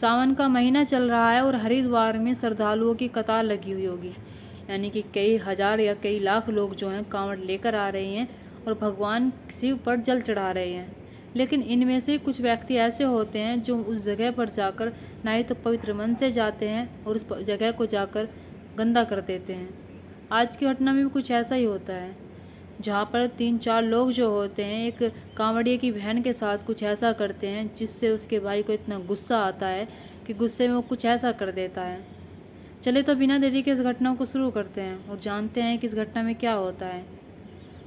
सावन का महीना चल रहा है और हरिद्वार में श्रद्धालुओं की कतार लगी हुई होगी। यानी कि कई हजार या कई लाख लोग जो हैं कांवड़ लेकर आ रहे हैं और भगवान शिव पर जल चढ़ा रहे हैं। लेकिन इनमें से कुछ व्यक्ति ऐसे होते हैं जो उस जगह पर जाकर ना ही तो पवित्र मन से जाते हैं और उस जगह को जाकर गंदा कर देते हैं। आज की घटना में भी कुछ ऐसा ही होता है, जहाँ पर 3-4 लोग जो होते हैं एक कांवड़िए की बहन के साथ कुछ ऐसा करते हैं जिससे उसके भाई को इतना गुस्सा आता है कि गुस्से में वो कुछ ऐसा कर देता है। चले तो बिना देरी के इस घटना को शुरू करते हैं और जानते हैं कि इस घटना में क्या होता है।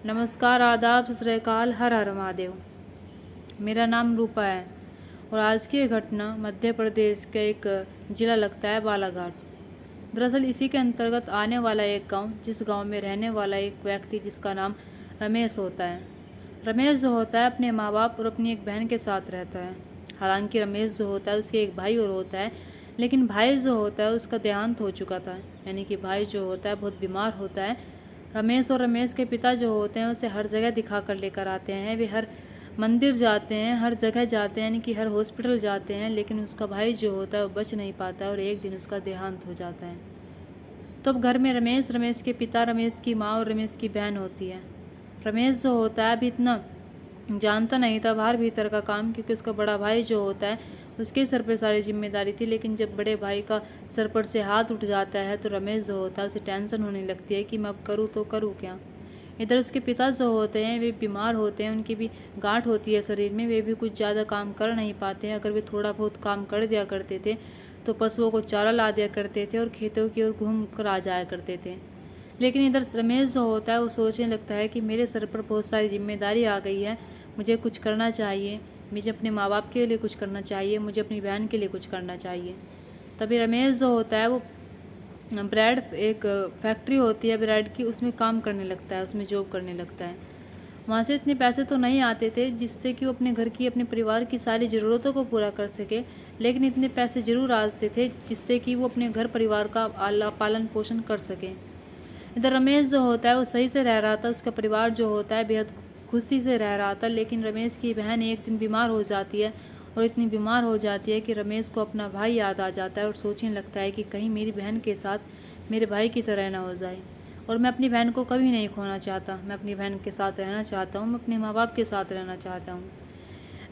नमस्कार, आदाब, सत श्री अकाल, हर हर महादेव। मेरा नाम रूपा है और आज की घटना मध्य प्रदेश का एक ज़िला लगता है बालाघाट। दरअसल इसी के अंतर्गत आने वाला एक गांव, जिस गांव में रहने वाला एक व्यक्ति जिसका नाम रमेश होता है। रमेश जो होता है अपने माँ बाप और अपनी एक बहन के साथ रहता है। हालांकि रमेश जो होता है उसके एक भाई और होता है, लेकिन भाई जो होता है उसका देहांत हो चुका था। यानी कि भाई जो होता है बहुत बीमार होता है। रमेश और रमेश के पिता जो होते हैं उसे हर जगह दिखा कर लेकर आते हैं। वे हर मंदिर जाते हैं, हर जगह जाते हैं, यानी कि हर हॉस्पिटल जाते हैं, लेकिन उसका भाई जो होता है वो बच नहीं पाता और एक दिन उसका देहांत हो जाता है। तो अब घर में रमेश, रमेश के पिता, रमेश की माँ और रमेश की बहन होती है। रमेश जो होता है अभी इतना जानता नहीं था बाहर भीतर का काम, क्योंकि उसका बड़ा भाई जो होता है उसके सर पर सारी जिम्मेदारी थी। लेकिन जब बड़े भाई का सर पर से हाथ उठ जाता है तो रमेश जो होता है उसे टेंशन होने लगती है कि मैं अब करूँ तो करूँ क्या। इधर उसके पिता जो होते हैं वे बीमार होते हैं, उनकी भी गांठ होती है शरीर में, वे भी कुछ ज़्यादा काम कर नहीं पाते हैं। अगर वे थोड़ा बहुत काम कर दिया करते थे तो पशुओं को चारा ला दिया करते थे और खेतों की ओर घूम कर आ जाया करते थे। लेकिन इधर रमेश जो होता है वो सोचने लगता है कि मेरे सर पर बहुत सारी जिम्मेदारी आ गई है, मुझे कुछ करना चाहिए, मुझे अपने माँ बाप के लिए कुछ करना चाहिए, मुझे अपनी बहन के लिए कुछ करना चाहिए। तभी रमेश जो होता है वो ब्रेड, एक फैक्ट्री होती है ब्रेड की, उसमें काम करने लगता है, उसमें जॉब करने लगता है। वहाँ से इतने पैसे तो नहीं आते थे जिससे कि वो अपने घर की, अपने परिवार की सारी ज़रूरतों को पूरा कर सके, लेकिन इतने पैसे ज़रूर आते थे जिससे कि वो अपने घर परिवार का पालन पोषण कर सके। इधर रमेश जो होता है वो सही से रह रहा था, उसका परिवार जो होता है बेहद खुशी से रह रहा था। लेकिन रमेश की बहन एक दिन बीमार हो जाती है और इतनी बीमार हो जाती है कि रमेश को अपना भाई याद आ जाता है और सोचने लगता है कि कहीं मेरी बहन के साथ मेरे भाई की तरह ना हो जाए। और मैं अपनी बहन को कभी नहीं खोना चाहता, मैं अपनी बहन के साथ रहना चाहता हूँ, मैं अपने माँ बाप के साथ रहना चाहता हूँ।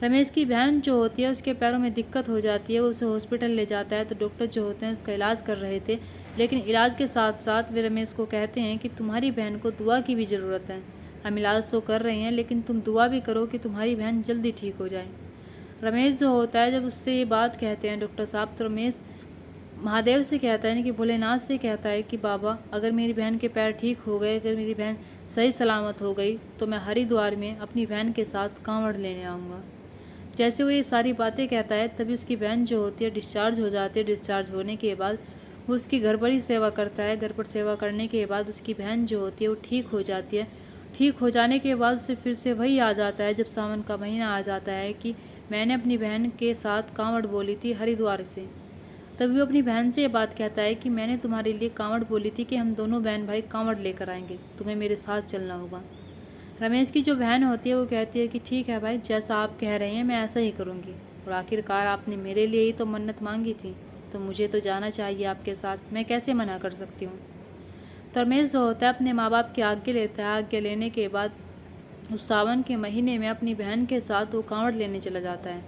रमेश की बहन जो होती है उसके पैरों में दिक्कत हो जाती है, वो उसे हॉस्पिटल ले जाता है। तो डॉक्टर जो होते हैं उसका इलाज कर रहे थे, लेकिन इलाज के साथ साथ वे रमेश को कहते हैं कि तुम्हारी बहन को दुआ की भी ज़रूरत है। हम इलाज तो कर रहे हैं लेकिन तुम दुआ भी करो कि तुम्हारी बहन जल्दी ठीक हो जाए। रमेश जो होता है जब उससे ये बात कहते हैं डॉक्टर साहब, तो रमेश महादेव से कहता है, कि भोलेनाथ से कहता है कि बाबा अगर मेरी बहन के पैर ठीक हो गए, अगर मेरी बहन सही सलामत हो गई तो मैं हरिद्वार में अपनी बहन के साथ कांवड़ लेने आऊँगा। जैसे वो ये सारी बातें कहता है तभी उसकी बहन जो होती है डिस्चार्ज हो जाती है। डिस्चार्ज होने के बाद वो उसकी घर पर ही सेवा करता है। घर पर सेवा करने के बाद उसकी बहन जो होती है वो ठीक हो जाती है। ठीक हो जाने के बाद उसे फिर से वही याद आता है जब सावन का महीना आ जाता है कि मैंने अपनी बहन के साथ कांवड़ बोली थी हरिद्वार से। तभी वो अपनी बहन से ये बात कहता है कि मैंने तुम्हारे लिए कांवड़ बोली थी कि हम दोनों बहन भाई कांवड़ लेकर आएंगे, तुम्हें मेरे साथ चलना होगा। रमेश की जो बहन होती है वो कहती है कि ठीक है भाई, जैसा आप कह रहे हैं मैं ऐसा ही करूँगी, और आखिरकार आपने मेरे लिए ही तो मन्नत मांगी थी, तो मुझे तो जाना चाहिए आपके साथ, मैं कैसे मना कर सकती हूँ। तो रमेश जो होता है अपने माँ बाप की आज्ञा लेता है। आज्ञा लेने के बाद उस सावन के महीने में अपनी बहन के साथ वो कांवड़ लेने चला जाता है।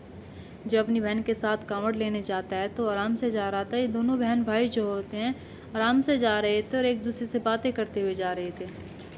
जब अपनी बहन के साथ कांवड़ लेने जाता है तो आराम से जा रहा था। ये दोनों बहन भाई जो होते हैं आराम से जा रहे थे और एक दूसरे से बातें करते हुए जा रहे थे।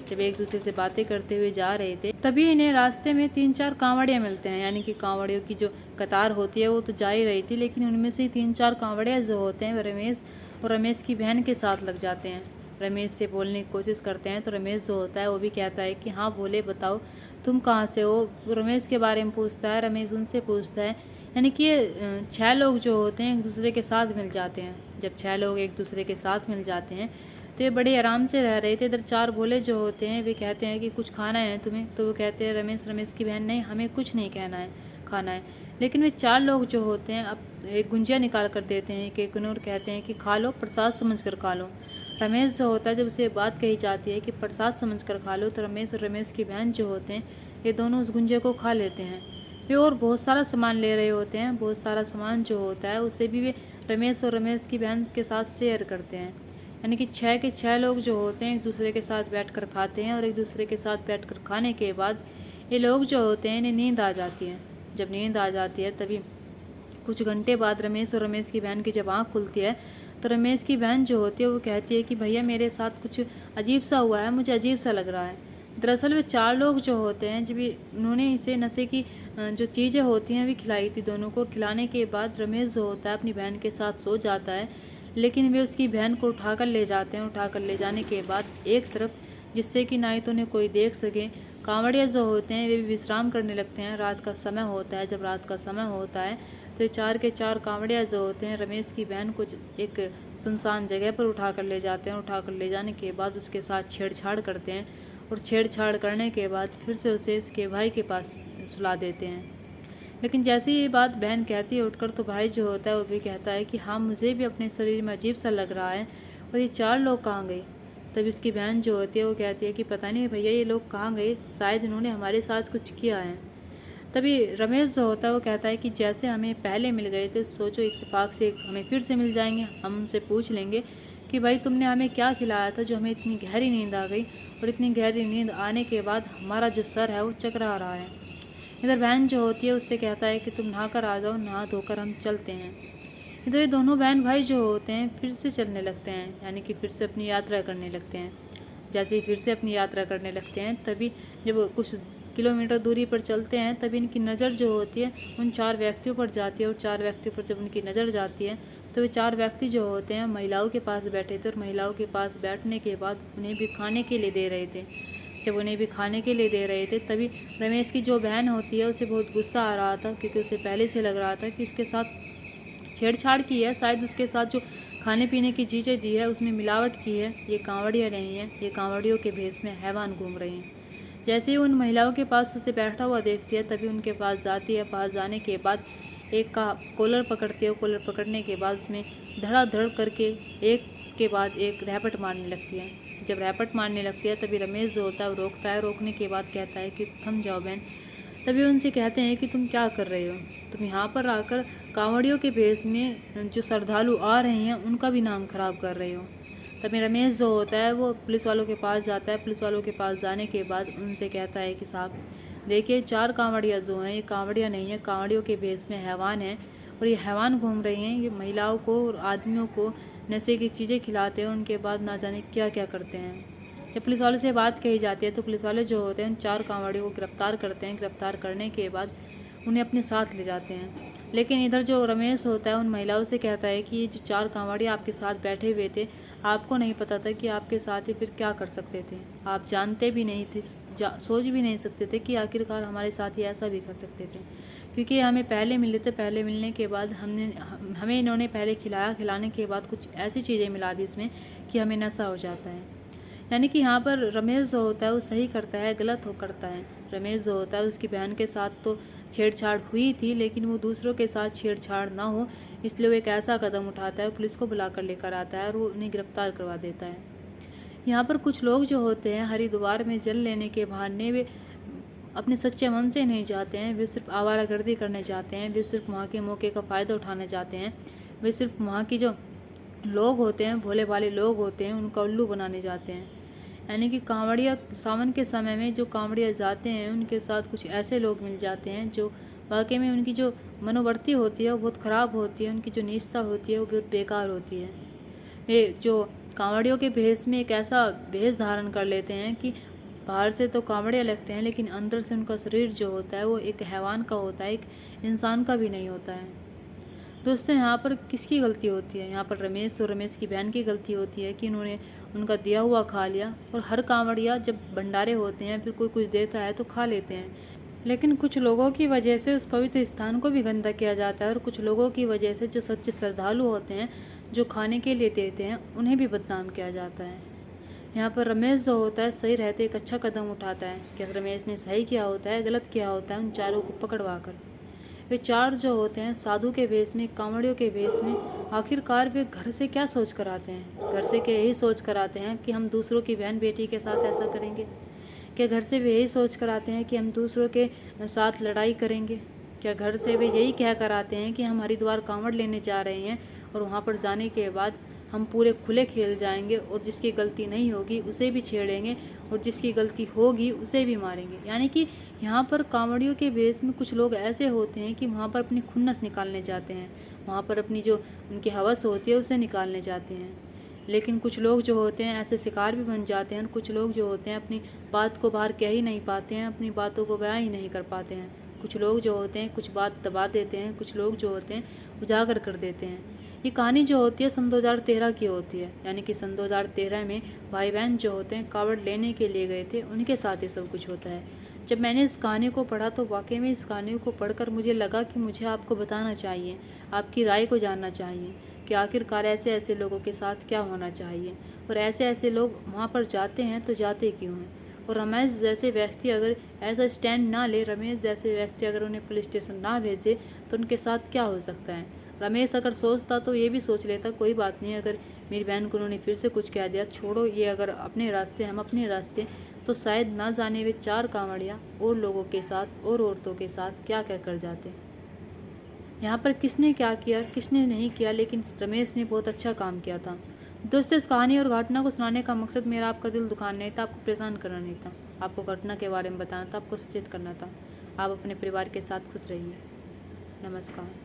जब एक दूसरे से बातें करते हुए जा रहे थे तभी इन्हें रास्ते में 3-4 कांवड़िया मिलते हैं। यानी कि कांवड़ियों की जो कतार होती है वो तो जा ही रही थी, लेकिन उनमें से 3-4 कांवड़िया जो होते हैं रमेश और रमेश की बहन के साथ लग जाते हैं। रमेश से बोलने की कोशिश करते हैं तो रमेश जो होता है वो भी कहता है कि हाँ बोले, बताओ तुम कहाँ से हो। रमेश के बारे में पूछता है, रमेश उनसे पूछता है। यानी कि ये 6 लोग जो होते हैं एक दूसरे के साथ मिल जाते हैं। जब 6 लोग एक दूसरे के साथ मिल जाते हैं तो ये बड़े आराम से रह रहे थे। इधर 4 भोले जो होते हैं वे कहते हैं कि कुछ खाना है तुम्हें, तो वो कहते हैं रमेश की बहन, नहीं हमें कुछ नहीं कहना है, खाना है। लेकिन वे 4 लोग जो होते हैं अब एक गुंजिया निकाल कर देते हैं कि और कहते हैं कि खा लो, प्रसाद समझ कर खा लो। रमेश जो होता है जब उसे बात कही जाती है कि प्रसाद समझ कर खा लो, तो रमेश और रमेश की बहन जो होते हैं ये दोनों उस गुंजे को खा लेते हैं। वे और बहुत सारा सामान ले रहे होते हैं। बहुत सारा सामान जो होता है उसे भी वे रमेश और रमेश की बहन के साथ शेयर करते हैं। यानी कि 6 के 6 लोग जो होते हैं एक दूसरे के साथ बैठकर खाते हैं, और एक दूसरे के साथ बैठकर खाने के बाद ये लोग जो होते हैं इन्हें नींद आ जाती है। जब नींद आ जाती है तभी कुछ घंटे बाद रमेश और रमेश की बहन की जब आँख खुलती है तो रमेश की बहन जो होती है वो कहती है कि भैया मेरे साथ कुछ अजीब सा हुआ है, मुझे अजीब सा लग रहा है। दरअसल वे 4 लोग जो होते हैं जब उन्होंने इसे नशे की जो चीज़ें होती हैं वे खिलाई थी दोनों को। खिलाने के बाद रमेश जो होता है अपनी बहन के साथ सो जाता है, लेकिन वे उसकी बहन को उठाकर ले जाते हैं। उठाकर ले जाने के बाद एक तरफ, जिससे कि ना ही तो उन्हें कोई देख सके, कांवड़िया जो होते हैं वे भी विश्राम करने लगते हैं। रात का समय होता है। जब रात का समय होता है तो ये 4 के 4 कांवड़िया जो होते हैं रमेश की बहन को एक सुनसान जगह पर उठाकर ले जाते हैं। उठाकर ले जाने के बाद उसके साथ छेड़छाड़ करते हैं, और छेड़छाड़ करने के बाद फिर से उसे इसके भाई के पास सुला देते हैं। लेकिन जैसे ही ये बात बहन कहती है उठकर, तो भाई जो होता है वो भी कहता है कि हाँ, मुझे भी अपने शरीर में अजीब सा लग रहा है, और ये 4 लोग कहाँ गए। तब इसकी बहन जो होती है वो कहती है कि पता नहीं भैया ये लोग कहाँ गए, शायद इन्होंने हमारे साथ कुछ किया है। तभी रमेश जो होता है वो कहता है कि जैसे हमें पहले मिल गए थे, सोचो इत्तेफाक से हमें फिर से मिल जाएंगे। हम उनसे पूछ लेंगे कि भाई तुमने हमें क्या खिलाया था जो हमें इतनी गहरी नींद आ गई, और इतनी गहरी नींद आने के बाद हमारा जो सर है वो चकरा रहा है। इधर बहन जो होती है उससे कहता है कि तुम नहा कर आ जाओ, नहा धोकर हम चलते हैं। इधर ये दोनों बहन भाई जो होते हैं फिर से चलने लगते हैं, यानी कि फिर से अपनी यात्रा करने लगते हैं। जैसे ही फिर से अपनी यात्रा करने लगते हैं तभी जब कुछ किलोमीटर दूरी पर चलते हैं तभी इनकी नज़र जो होती है उन 4 व्यक्तियों पर जाती है। और 4 व्यक्तियों पर जब उनकी नज़र जाती है तो वे 4 व्यक्ति जो होते हैं महिलाओं के पास बैठे थे, और महिलाओं के पास बैठने के बाद उन्हें भी खाने के लिए दे रहे थे। जब उन्हें भी खाने के लिए दे रहे थे तभी रमेश की जो बहन होती है उसे बहुत गुस्सा आ रहा था, क्योंकि उसे पहले से लग रहा था कि उसके साथ छेड़छाड़ की है, शायद उसके साथ जो खाने पीने की चीज़ें दी है उसमें मिलावट की है। ये कांवड़िया नहीं है, ये कांवड़ियों के भेष में हैवान घूम रहे हैं। जैसे ही उन महिलाओं के पास उसे बैठा हुआ देखती है तभी उनके पास जाती है। पास जाने के बाद एक का कॉलर पकड़ती है। कॉलर पकड़ने के बाद उसमें धड़ाधड़ करके एक के बाद एक रैपट मारने लगती है। जब रैपट मारने लगती है तभी रमेश जो होता है वो रोकता है। रोकने के बाद कहता है कि थम जाओ बहन। तभी उनसे कहते हैं कि तुम क्या कर रहे हो, तुम यहाँ पर आकर कांवड़ियों के भेष में जो श्रद्धालु आ रहे हैं उनका भी नाम खराब कर रहे हो। तभी रमेश जो होता है वो पुलिस वालों के पास जाता है। पुलिस वालों के पास जाने के बाद उनसे कहता है कि साहब देखिए 4 कांवड़िया जो हैं ये कांवड़िया नहीं है, कांवड़ियों के भेष में हैवान हैं, और ये हैवान घूम रही हैं। ये महिलाओं को और आदमियों को नशे की चीज़ें खिलाते हैं, उनके बाद ना जाने क्या क्या करते हैं। जब पुलिस वालों से बात कही जाती है तो पुलिस वाले जो होते हैं उन 4 कांवड़ियों को गिरफ्तार करते हैं। गिरफ्तार करने के बाद उन्हें अपने साथ ले जाते हैं। लेकिन इधर जो रमेश होता है उन महिलाओं से कहता है कि ये जो 4 कांवड़िया आपके साथ बैठे हुए थे, आपको नहीं पता था कि आपके साथ ही फिर क्या कर सकते थे। आप जानते भी नहीं थे, सोच भी नहीं सकते थे कि आखिरकार हमारे साथ ही ऐसा भी कर सकते थे, क्योंकि हमें पहले मिले थे। पहले मिलने के बाद हमें इन्होंने पहले खिलाया, खिलाने के बाद कुछ ऐसी चीज़ें मिला दी उसमें कि हमें नशा हो जाता है। यानी कि यहाँ पर रमेश जो होता है वो सही करता है, गलत हो करता है। रमेश जो होता है उसकी बहन के साथ तो छेड़छाड़ हुई थी, लेकिन वो दूसरों के साथ छेड़छाड़ ना हो इसलिए वो एक ऐसा कदम उठाता है, पुलिस को बुला कर लेकर आता है और वो उन्हें गिरफ्तार करवा देता है। यहाँ पर कुछ लोग जो होते हैं हरिद्वार में जल लेने के बहाने वे अपने सच्चे मन से नहीं जाते हैं। वे सिर्फ आवारागर्दी करने जाते हैं। वे सिर्फ वहाँ के मौके का फ़ायदा उठाने जाते हैं। वे सिर्फ वहाँ की जो लोग होते हैं, भोले भाले लोग होते हैं, उनका उल्लू बनाने जाते हैं। यानी कि कांवड़िया सावन के समय में जो कांवड़िया जाते हैं उनके साथ कुछ ऐसे लोग मिल जाते हैं जो वाकई में उनकी जो मनोवृत्ति होती है वो बहुत ख़राब होती है, उनकी जो निष्ठा होती है वो बहुत बेकार होती है। ये जो कांवड़ियों के भेष में एक ऐसा भेष धारण कर लेते हैं कि बाहर से तो कांवड़िया लगते हैं लेकिन अंदर से उनका शरीर जो होता है वो एक हैवान का होता है, एक इंसान का भी नहीं होता है। दोस्तों यहाँ पर किसकी गलती होती है? यहाँ पर रमेश और रमेश की बहन की गलती होती है कि उन्होंने उनका दिया हुआ खा लिया। और हर कांवड़िया जब भंडारे होते हैं फिर कोई कुछ देता है तो खा लेते हैं, लेकिन कुछ लोगों की वजह से उस पवित्र स्थान को भी गंदा किया जाता है, और कुछ लोगों की वजह से जो सच्चे श्रद्धालु होते हैं जो खाने के लिए देते हैं उन्हें भी बदनाम किया जाता है। यहाँ पर रमेश जो होता है सही रहते एक अच्छा कदम उठाता है कि रमेश ने सही किया होता है, गलत किया होता है, उन 4 को पकड़वा कर। वे 4 जो होते हैं साधु के वेश में, कांवड़ियों के वेश में, आखिरकार वे घर से क्या सोच कर आते हैं? घर से क्या यही सोच कर आते हैं कि हम दूसरों की बहन बेटी के साथ ऐसा करेंगे? क्या घर से वे यही सोच कर आते हैं कि हम दूसरों के साथ लड़ाई करेंगे? क्या घर से वे यही कह कर आते हैं कि हम हरिद्वार कांवड़ लेने जा रहे हैं और वहाँ पर जाने के बाद हम पूरे खुले खेल जाएंगे और जिसकी गलती नहीं होगी उसे भी छेड़ेंगे और जिसकी गलती होगी उसे भी मारेंगे। यानी कि यहाँ पर कांवड़ियों के भेष में कुछ लोग ऐसे होते हैं कि वहाँ पर अपनी खुन्नस निकालने जाते हैं, वहाँ पर अपनी जो उनकी हवस होती है उसे निकालने जाते हैं। लेकिन कुछ लोग जो होते हैं ऐसे शिकार भी बन जाते हैं और कुछ लोग जो होते हैं अपनी बात को बाहर कह ही नहीं पाते हैं, अपनी बातों को बयां ही नहीं कर पाते हैं। कुछ लोग जो होते हैं कुछ बात दबा देते हैं, कुछ लोग जो होते हैं उजागर कर देते हैं। ये कहानी जो होती है सन 2013 की होती है, यानी कि सन 2013 में भाई बहन जो होते हैं कावड़ लेने के लिए गए थे, उनके साथ ये सब कुछ होता है। जब मैंने इस कहानी को पढ़ा तो वाकई में इस कहानी को पढ़कर मुझे लगा कि मुझे आपको बताना चाहिए, आपकी राय को जानना चाहिए कि आखिरकार ऐसे ऐसे लोगों के साथ क्या होना चाहिए और ऐसे ऐसे लोग वहाँ पर जाते हैं तो जाते क्यों हैं। और रमेश जैसे व्यक्ति अगर ऐसा स्टैंड ना ले, रमेश जैसे व्यक्ति अगर उन्हें पुलिस स्टेशन ना भेजे तो उनके साथ क्या हो सकता है। रमेश अगर सोचता तो ये भी सोच लेता कोई बात नहीं, अगर मेरी बहन को उन्होंने फिर से कुछ कह दिया, छोड़ो ये अगर अपने रास्ते हम अपने रास्ते, तो शायद ना जाने वे 4 कांवड़िया और लोगों के साथ और औरतों के साथ क्या क्या कर जाते। यहाँ पर किसने क्या किया किसने नहीं किया, लेकिन रमेश ने बहुत अच्छा काम किया था। दोस्तों, इस कहानी और घटना को सुनाने का मकसद मेरा आपका दिल दुखाना नहीं था, आपको परेशान करना नहीं था, आपको घटना के बारे में बताना था, आपको सचेत करना था। आप अपने परिवार के साथ खुश रहिए। नमस्कार।